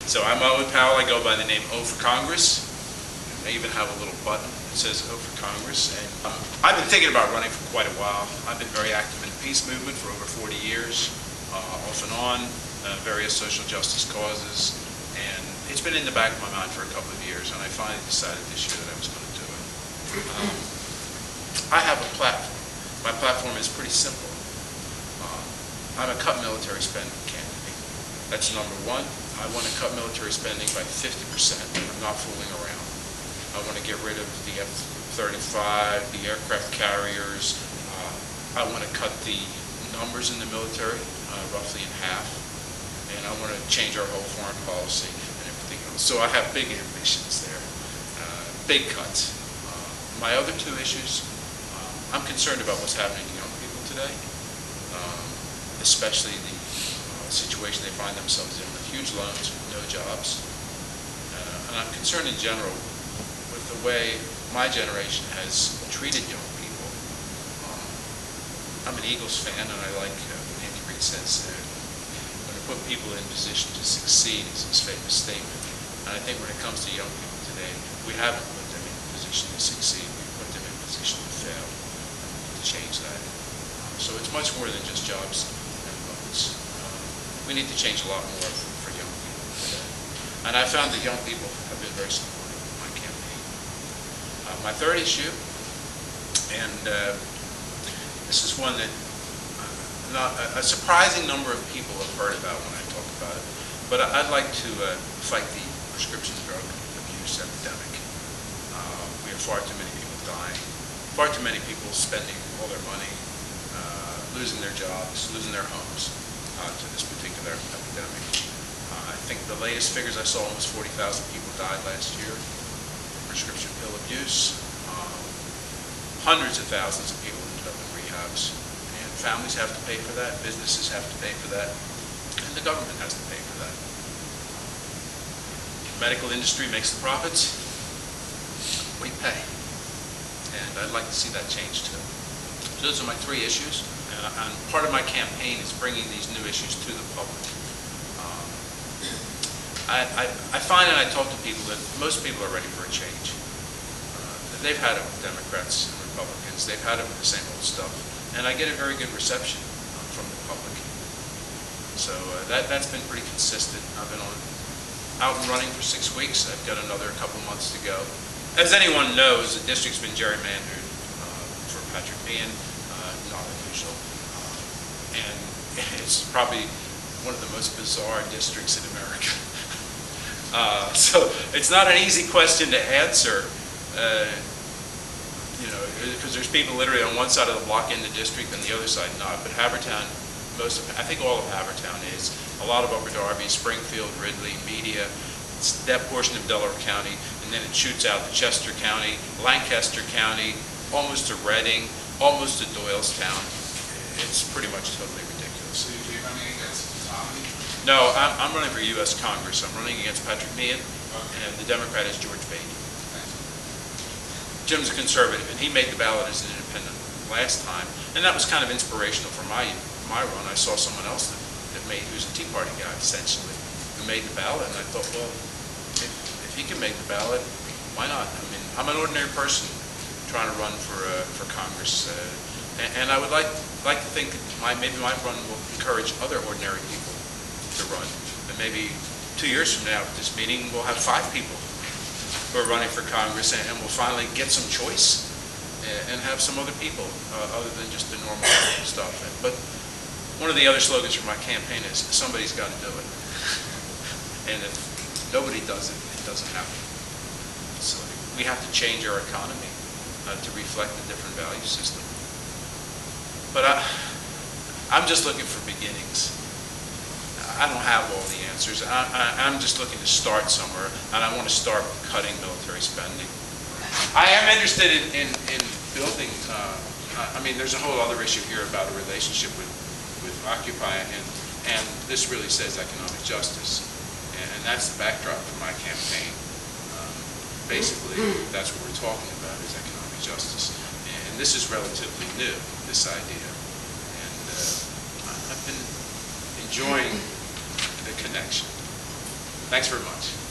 So I'm Owen Powell. I go by the name O for Congress. I even have a little button that says O for Congress. And I've been thinking about running for quite a while. I've been very active in the peace movement for over 40 years, off and on, various social justice causes. And it's been in the back of my mind for a couple of years, and I finally decided this year that I was going to do it. I have a platform. My platform is pretty simple. I'm a cut military spending candidate. That's number one. I want to cut military spending by 50%. I'm not fooling around. I want to get rid of the F-35, the aircraft carriers. I want to cut the numbers in the military roughly in half. And I want to change our whole foreign policy and everything else. So I have big ambitions there, big cuts. My other two issues, I'm concerned about what's happening to young people today, especially the situation they find themselves in with huge loans, no jobs. And I'm concerned in general with the way my generation has treated young people. I'm an Eagles fan, and I like what Andy Reid says, when to put people in position to succeed is his famous statement. And I think when it comes to young people today, we haven't put them in position to succeed. We've put them in position to fail. We need to change that. So it's much more than just jobs and loans. We need to change a lot more for young people today. And I found that young people have been very supportive of my campaign. My third issue, and this is one that a surprising number of people have heard about when I talk about it, but I'd like to fight the prescription drug abuse epidemic. We have far too many people dying, far too many people spending all their money, losing their jobs, losing their homes to this particular epidemic. I think the latest figures I saw, almost 40,000 people died last year from prescription pill abuse. Hundreds of thousands of people ended up in rehabs. And families have to pay for that, businesses have to pay for that, and the government has to pay for that. The medical industry makes the profits, we pay. And I'd like to see that change too. So those are my three issues. And part of my campaign is bringing these new issues to the public. I find, and I talk to people, that most people are ready for a change. They've had it with Democrats and Republicans. They've had it with the same old stuff. And I get a very good reception from the public. So that's been pretty consistent. I've been out and running for 6 weeks. I've got another couple months to go. As anyone knows, the district's been gerrymandered for Patrick Meehan, not official. And it's probably one of the most bizarre districts in America. So it's not an easy question to answer, you know, because there's people literally on one side of the block in the district and the other side not. But Havertown, I think all of Havertown is. A lot of Upper Darby, Springfield, Ridley, Media, it's that portion of Delaware County, and then it shoots out to Chester County, Lancaster County, almost to Reading, almost to Doylestown. It's pretty much totally ridiculous. So you're running against Tommy? No, I'm running for U.S. Congress. I'm running against Patrick Meehan, and the Democrat is George Beatty. Jim's a conservative, and he made the ballot as an independent last time, and that was kind of inspirational for my run. I saw someone else who's a Tea Party guy, essentially, who made the ballot, and I thought, well, if he can make the ballot, why not? I mean, I'm an ordinary person trying to run for Congress, and I would like to think that maybe my run will encourage other ordinary people to run. And maybe 2 years from now, at this meeting, we'll have 5 people who are running for Congress, and we'll finally get some choice and have some other people other than just the normal stuff. But one of the other slogans for my campaign is, somebody's got to do it. And if nobody does it, it doesn't happen. So we have to change our economy to reflect a different value system. But I'm just looking for beginnings. I don't have all the answers. I'm just looking to start somewhere, and I want to start cutting military spending. I am interested in building, I mean, there's a whole other issue here about a relationship with Occupy, and this really says economic justice. And that's the backdrop for my campaign. Basically, that's what we're talking about, is economic justice. And this is relatively new, this idea. And I've been enjoying the connection. Thanks very much.